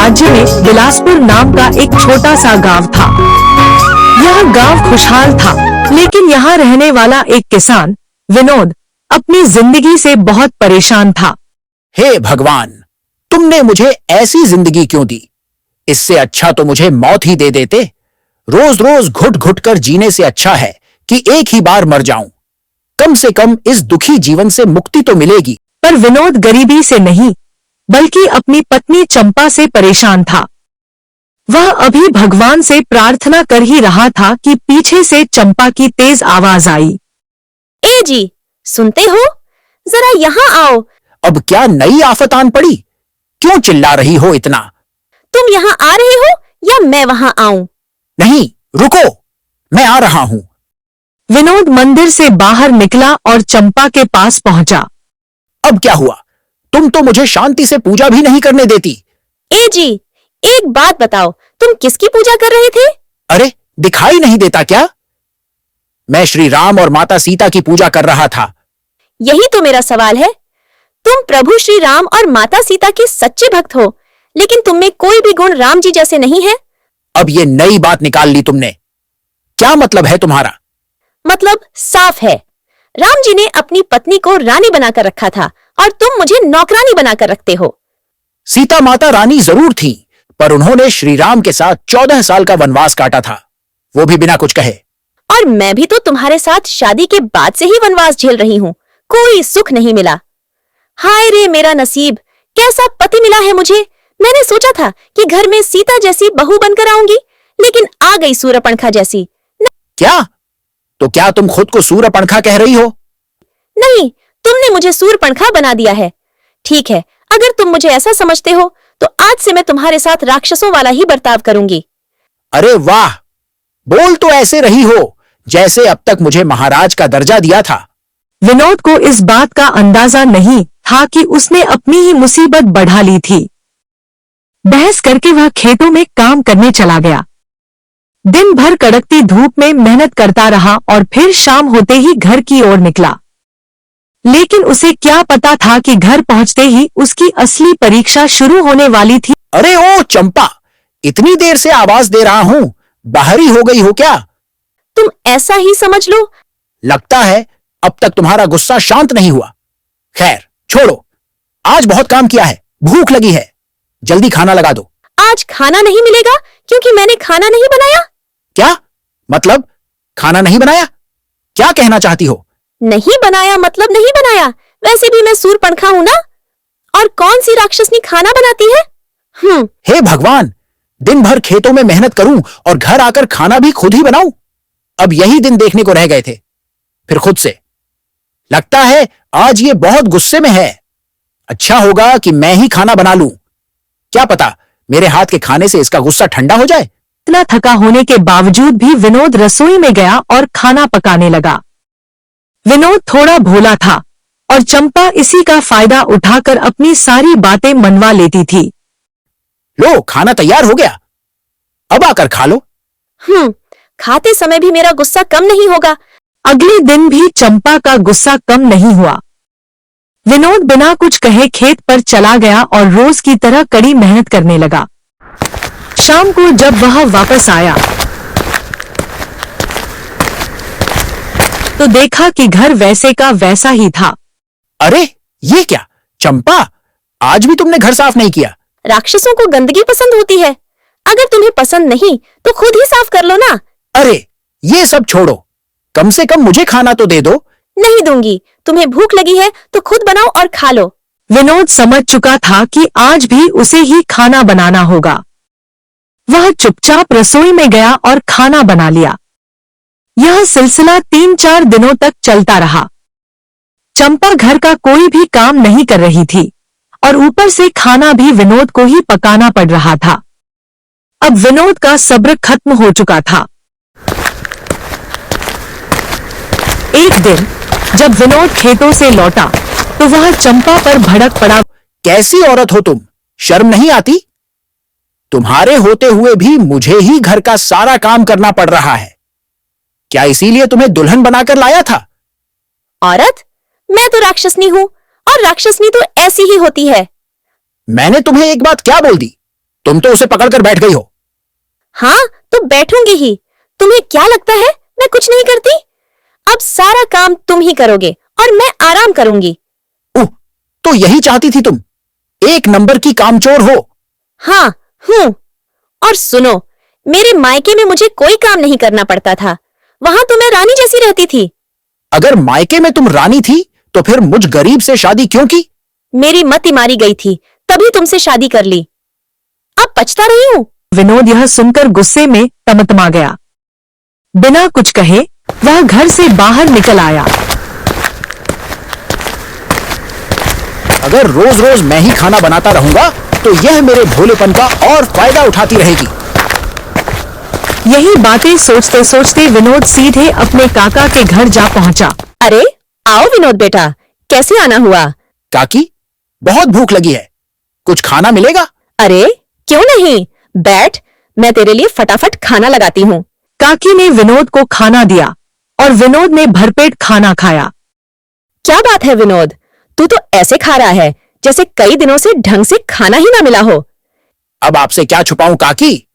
राज्य में बिलासपुर नाम का एक छोटा सा गांव था। यह गांव खुशहाल था, लेकिन यहाँ रहने वाला एक किसान विनोद अपनी जिंदगी से बहुत परेशान था। हे भगवान, तुमने मुझे ऐसी जिंदगी क्यों दी? इससे अच्छा तो मुझे मौत ही दे देते। रोज रोज घुट घुट कर जीने से अच्छा है कि एक ही बार मर जाऊं। कम से कम इस दुखी जीवन से मुक्ति तो मिलेगी। पर विनोद गरीबी से नहीं, बल्कि अपनी पत्नी चंपा से परेशान था। वह अभी भगवान से प्रार्थना कर ही रहा था कि पीछे से चंपा की तेज आवाज आई। ए जी, सुनते हो? जरा यहाँ आओ। अब क्या नई आफत आन पड़ी? क्यों चिल्ला रही हो इतना? तुम यहाँ आ रहे हो या मैं वहाँ आऊं? नहीं, रुको, मैं आ रहा हूं। विनोद मंदिर से बाहर निकला और चंपा के पास पहुंचा। अब क्या हुआ? तुम तो मुझे शांति से पूजा भी नहीं करने देती। ए जी, एक बात बताओ, तुम किसकी पूजा कर रहे थे? अरे, दिखाई नहीं देता क्या? मैं श्री राम और माता सीता की पूजा कर रहा था। यही तो मेरा सवाल है। तुम प्रभु श्री राम और माता सीता के सच्चे भक्त हो, लेकिन तुम में कोई भी गुण राम जी जैसे नहीं है। अब ये नई बात निकाल ली तुमने। क्या मतलब है तुम्हारा? मतलब साफ है। राम जी ने अपनी पत्नी को रानी बनाकर रखा था और तुम मुझे नौकरानी बनाकर रखते हो। सीता माता रानी जरूर थी, पर उन्होंने श्री राम के साथ 14 साल का वनवास काटा था, वो भी बिना कुछ कहे। और मैं भी तो तुम्हारे साथ शादी के बाद से ही वनवास झेल रही हूँ। कोई सुख नहीं मिला। हाय रे मेरा नसीब, कैसा पति मिला है मुझे। मैंने सोचा था कि घर में सीता जैसी बहू बनकर आऊंगी, लेकिन आ गई सूर्यपंखा जैसी। क्या? तो क्या तुम खुद को सूर्यपंखा कह रही हो? नहीं, तुमने मुझे सूर्यपंखा बना दिया है। ठीक है, अगर तुम मुझे ऐसा समझते हो तो आज से मैं तुम्हारे साथ राक्षसों वाला ही बर्ताव करूंगी। अरे वाह, बोल तो ऐसे रही हो जैसे अब तक मुझे महाराज का दर्जा दिया था। विनोद को इस बात का अंदाजा नहीं था कि उसने अपनी ही मुसीबत बढ़ा ली थी। बहस करके वह खेतों में काम करने चला गया। दिन भर कड़कती धूप में मेहनत करता रहा और फिर शाम होते ही घर की ओर निकला। लेकिन उसे क्या पता था कि घर पहुंचते ही उसकी असली परीक्षा शुरू होने वाली थी। अरे ओ चंपा, इतनी देर से आवाज दे रहा हूं, बाहरी हो गई हो क्या? तुम ऐसा ही समझ लो। लगता है अब तक तुम्हारा गुस्सा शांत नहीं हुआ। खैर छोड़ो, आज बहुत काम किया है, भूख लगी है, जल्दी खाना लगा दो। आज खाना नहीं मिलेगा क्योंकि मैंने खाना नहीं बनाया। क्या मतलब? खाना नहीं बनाया? क्या कहना चाहती हो? नहीं बनाया मतलब नहीं बनाया। वैसे भी मैं सूर्यपंखा हूं ना। और कौन सी राक्षसनी खाना बनाती है? हे भगवान, दिन भर खेतों में मेहनत करूं और घर आकर खाना भी खुद ही बनाऊं। अब यही दिन देखने को रह गए थे, फिर खुद से। लगता है आज ये बहुत गुस्से में है। अच्छा होगा कि मैं ही खाना बना लूं। क्या पता मेरे हाथ के खाने से इसका गुस्सा ठंडा हो जाए। इतना थका होने के बावजूद भी विनोद रसोई में गया और खाना पकाने लगा। विनोद थोड़ा भोला था और चंपा इसी का फायदा उठाकर अपनी सारी बातें मनवा लेती थी। लो, खाना तैयार हो गया, अब आकर खा लो। खाते समय भी मेरा गुस्सा कम नहीं होगा। अगले दिन भी चंपा का गुस्सा कम नहीं हुआ। विनोद बिना कुछ कहे खेत पर चला गया और रोज की तरह कड़ी मेहनत करने लगा। शाम को जब वह वापस आया तो देखा कि घर वैसे का वैसा ही था। अरे ये क्या चंपा, आज भी तुमने घर साफ नहीं किया? राक्षसों को गंदगी पसंद होती है। अगर तुम्हें पसंद नहीं तो खुद ही साफ कर लो ना। अरे ये सब छोड़ो, कम से कम मुझे खाना तो दे दो। नहीं दूंगी। तुम्हें भूख लगी है तो खुद बनाओ और खा लो। विनोद समझ चुका था कि आज भी उसे ही खाना बनाना होगा। वह चुपचाप रसोई में गया और खाना बना लिया। यह सिलसिला 3-4 दिनों तक चलता रहा। चंपा घर का कोई भी काम नहीं कर रही थी और ऊपर से खाना भी विनोद को ही पकाना पड़ रहा था। अब विनोद का सब्र खत्म हो चुका था। एक दिन जब विनोद खेतों से लौटा तो वह चंपा पर भड़क पड़ा। कैसी औरत हो तुम, शर्म नहीं आती? तुम्हारे होते हुए भी मुझे ही घर का सारा काम करना पड़ रहा है। क्या इसीलिए तुम्हें दुल्हन बनाकर लाया था? औरत? मैं तो राक्षसनी हूँ और राक्षसनी तो ऐसी ही होती है। मैंने तुम्हें एक बात क्या बोल दी? तुम तो उसे पकड़कर बैठ गई हो। हाँ, तो बैठूंगी ही। तुम्हें क्या लगता है मैं कुछ नहीं करती? अब सारा काम तुम ही करोगे और मैं आराम करूंगी। उह, तो यही चाहती थी तुम? एक नंबर की कामचोर हो। हाँ हूं। और सुनो, मेरे मायके में मुझे कोई काम नहीं करना पड़ता था। वहां तो मैं रानी जैसी रहती थी। अगर मायके में तुम रानी थी तो फिर मुझ गरीब से शादी क्यों की? मेरी मति मारी गई थी, तभी तुमसे शादी कर ली। अब पछता रही हूं। विनोद यह सुनकर गुस्से में तमतमा गया। बिना कुछ कहे वह घर से बाहर निकल आया। अगर रोज रोज मैं ही खाना बनाता रहूंगा तो यह मेरे भोलेपन का और फायदा उठाती रहेगी। यही बातें सोचते सोचते विनोद सीधे अपने काका के घर जा पहुंचा। अरे आओ विनोद बेटा, कैसे आना हुआ? काकी, बहुत भूख लगी है, कुछ खाना मिलेगा? अरे क्यों नहीं, बैठ, मैं तेरे लिए फटाफट खाना लगाती हूँ। काकी ने विनोद को खाना दिया और विनोद ने भरपेट खाना खाया। क्या बात है विनोद, तू तो ऐसे खा रहा है जैसे कई दिनों से ढंग से खाना ही ना मिला हो। अब आपसे क्या छुपाऊं काकी,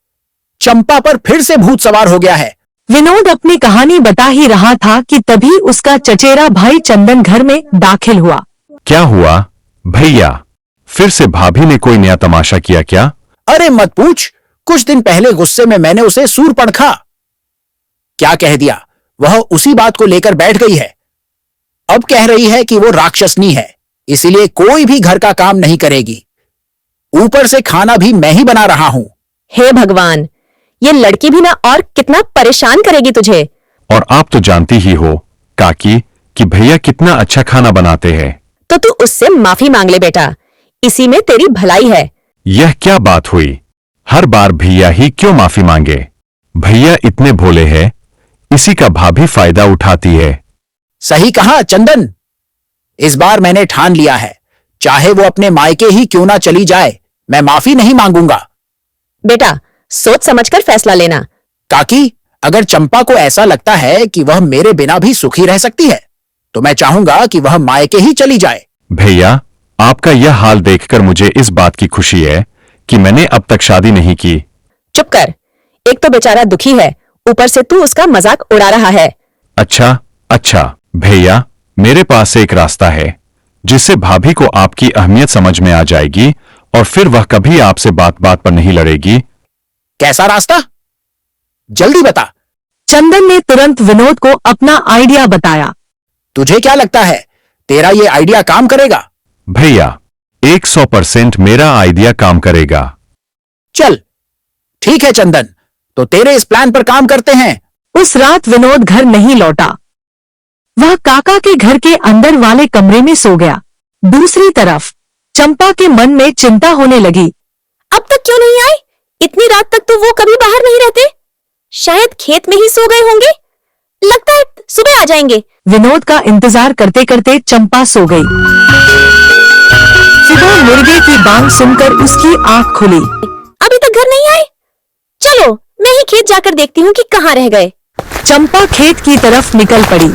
चंपा पर फिर से भूत सवार हो गया है। विनोद अपनी कहानी बता ही रहा था कि तभी उसका चचेरा भाई चंदन घर में दाखिल हुआ। क्या हुआ भैया, फिर से भाभी ने कोई नया तमाशा किया क्या? अरे मत पूछ, कुछ दिन पहले गुस्से में मैंने उसे सूर पड़खा क्या कह दिया, वह उसी बात को लेकर बैठ गई है। अब कह रही है कि वो राक्षसनी है, इसीलिए कोई भी घर का काम नहीं करेगी। ऊपर से खाना भी मैं ही बना रहा हूं। हे भगवान, ये लड़की भी ना और कितना परेशान करेगी तुझे। और आप तो जानती ही हो काकी कि भैया कितना अच्छा खाना बनाते हैं। तो तू उससे माफी मांग ले बेटा, इसी में तेरी भलाई है। यह क्या बात हुई, हर बार भैया ही क्यों माफी मांगे? भैया इतने भोले हैं, इसी का भाभी फायदा उठाती है। सही कहा चंदन, इस बार मैंने ठान लिया है, चाहे वो अपने मायके ही क्यों ना चली जाए, मैं माफी नहीं मांगूंगा। बेटा सोच समझकर फैसला लेना। काकी, अगर चंपा को ऐसा लगता है कि वह मेरे बिना भी सुखी रह सकती है तो मैं चाहूंगा कि वह मायके ही चली जाए। भैया, आपका यह हाल देखकर मुझे इस बात की खुशी है कि मैंने अब तक शादी नहीं की। चुप कर, एक तो बेचारा दुखी है, ऊपर से तू उसका मजाक उड़ा रहा है। अच्छा अच्छा भैया, मेरे पास एक रास्ता है जिससे भाभी को आपकी अहमियत समझ में आ जाएगी और फिर वह कभी आपसे बात बात पर नहीं लड़ेगी। कैसा रास्ता, जल्दी बता। चंदन ने तुरंत विनोद को अपना आइडिया बताया। तुझे क्या लगता है तेरा ये आइडिया काम करेगा? भैया 100% मेरा आइडिया काम करेगा। चल ठीक है चंदन, तो तेरे इस प्लान पर काम करते हैं। उस रात विनोद घर नहीं लौटा, वह काका के घर के अंदर वाले कमरे में सो गया। दूसरी तरफ चंपा के मन में चिंता होने लगी। अब तक क्यों नहीं आए? इतनी रात तक तो वो कभी बाहर नहीं रहते। शायद खेत में ही सो गए होंगे, लगता है सुबह आ जाएंगे। विनोद का इंतजार करते करते चंपा सो गई। सुबह मुर्गे की बांग सुनकर उसकी आंख खुली। अभी तक घर नहीं आए, चलो मैं ही खेत जाकर देखती हूँ कि कहाँ रह गए। चंपा खेत की तरफ निकल पड़ी,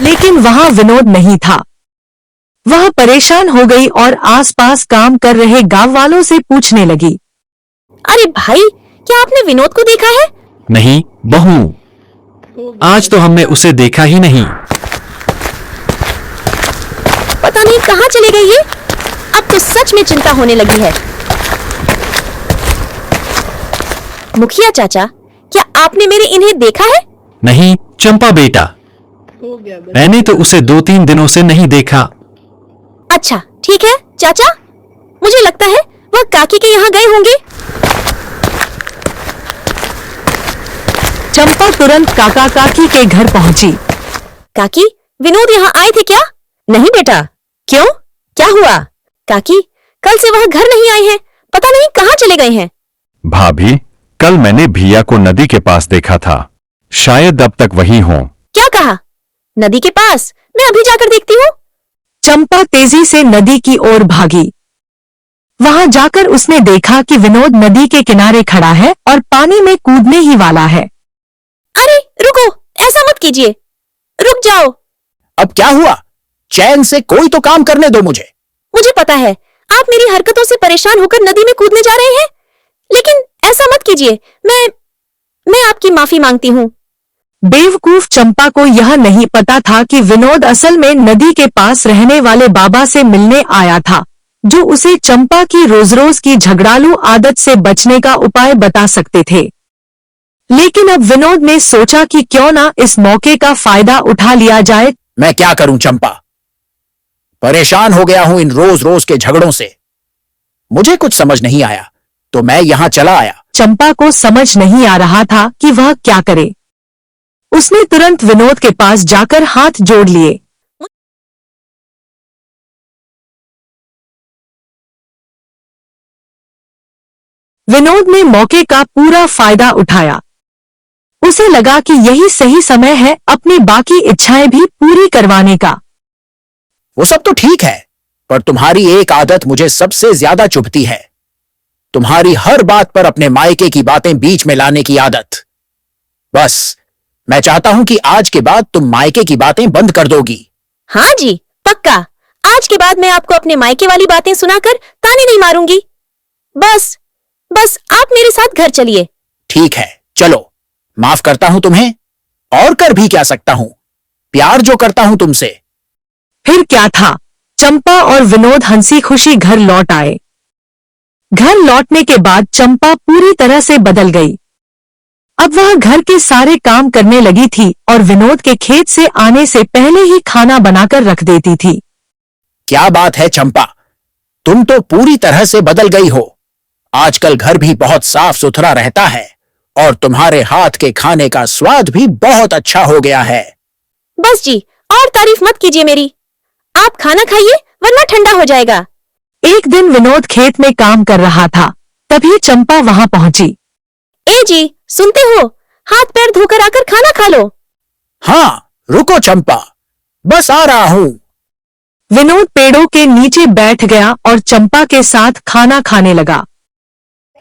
लेकिन वहां विनोद नहीं था। वह परेशान हो गई और आसपास काम कर रहे गांव वालों से पूछने लगी। अरे भाई, क्या आपने विनोद को देखा है? नहीं बहू, आज तो हमने उसे देखा ही नहीं। पता नहीं कहाँ चले गई ये। अब तो सच में चिंता होने लगी है। मुखिया चाचा, क्या आपने मेरे इन्हें देखा है? नहीं चंपा बेटा, मैंने तो उसे 2-3 दिनों से नहीं देखा। अच्छा ठीक है चाचा, मुझे लगता है वह काकी के यहाँ गए होंगे। चंपा तुरंत काका काकी के घर पहुंची। काकी, विनोद यहाँ आए थे क्या? नहीं बेटा। क्यों, क्या हुआ? काकी, कल से वह घर नहीं आए हैं, पता नहीं कहाँ चले गए हैं। भाभी, कल मैंने भैया को नदी के पास देखा था, शायद अब तक वहीं हों। क्या कहा? नदी के पास? मैं अभी जाकर देखती हूँ। चंपा तेजी से नदी की ओर भागी। वहां जाकर उसने देखा कि विनोद नदी के किनारे खड़ा है और पानी में कूदने ही वाला है। अरे रुको, ऐसा मत कीजिए, रुक जाओ। अब क्या हुआ? चैन से कोई तो काम करने दो मुझे। मुझे पता है आप मेरी हरकतों से परेशान होकर नदी में कूदने जा रहे हैं? लेकिन ऐसा मत कीजिए। मैं आपकी माफी मांगती हूँ। बेवकूफ चंपा को यह नहीं पता था कि विनोद असल में नदी के पास रहने वाले बाबा से मिलने आया था, जो उसे चंपा की रोज रोज की झगड़ालू आदत से बचने का उपाय बता सकते थे। लेकिन अब विनोद ने सोचा कि क्यों ना इस मौके का फायदा उठा लिया जाए। मैं क्या करूं चंपा? परेशान हो गया हूं इन रोज रोज के झगड़ों से। मुझे कुछ समझ नहीं आया तो मैं यहां चला आया। चंपा को समझ नहीं आ रहा था कि वह क्या करे। उसने तुरंत विनोद के पास जाकर हाथ जोड़ लिए। विनोद ने मौके का पूरा फायदा उठाया। उसे लगा कि यही सही समय है अपनी बाकी इच्छाएं भी पूरी करवाने का। वो सब तो ठीक है, पर तुम्हारी एक आदत मुझे सबसे ज्यादा चुभती है। तुम्हारी हर बात पर अपने मायके की बातें बीच में लाने की आदत। बस मैं चाहता हूं कि आज के बाद तुम मायके की बातें बंद कर दोगी। हाँ जी, पक्का। आज के बाद मैं आपको अपने मायके वाली बातें सुनाकर ताने नहीं मारूंगी। बस आप मेरे साथ घर चलिए। ठीक है, चलो। माफ करता हूं तुम्हें, और कर भी क्या सकता हूं। प्यार जो करता हूं तुमसे। फिर क्या था, चंपा और विनोद हंसी खुशी घर लौट आए। घर लौटने के बाद चंपा पूरी तरह से बदल गई। अब वह घर के सारे काम करने लगी थी और विनोद के खेत से आने से पहले ही खाना बनाकर रख देती थी। क्या बात है चंपा, तुम तो पूरी तरह से बदल गई हो। आजकल घर भी बहुत साफ सुथरा रहता है और तुम्हारे हाथ के खाने का स्वाद भी बहुत अच्छा हो गया है। बस जी, और तारीफ मत कीजिए मेरी। आप खाना खाइए वरना ठंडा हो जाएगा। एक दिन विनोद खेत में काम कर रहा था, तभी चंपा वहां पहुंची। ए जी, सुनते हो? हाथ पैर धोकर आकर खाना खा लो। हाँ, रुको चंपा, बस आ रहा हूं। विनोद पेड़ों के नीचे बैठ गया और चंपा के साथ खाना खाने लगा।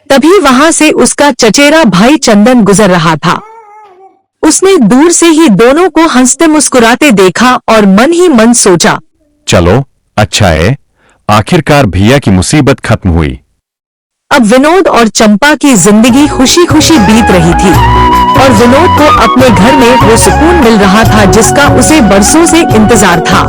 तभी वहां से उसका चचेरा भाई चंदन गुजर रहा था। उसने दूर से ही दोनों को हंसते मुस्कुराते देखा और मन ही मन सोचा, चलो अच्छा है, आखिरकार भैया की मुसीबत खत्म हुई। अब विनोद और चंपा की जिंदगी खुशी खुशी बीत रही थी और विनोद को अपने घर में वो सुकून मिल रहा था जिसका उसे बरसों से इंतजार था।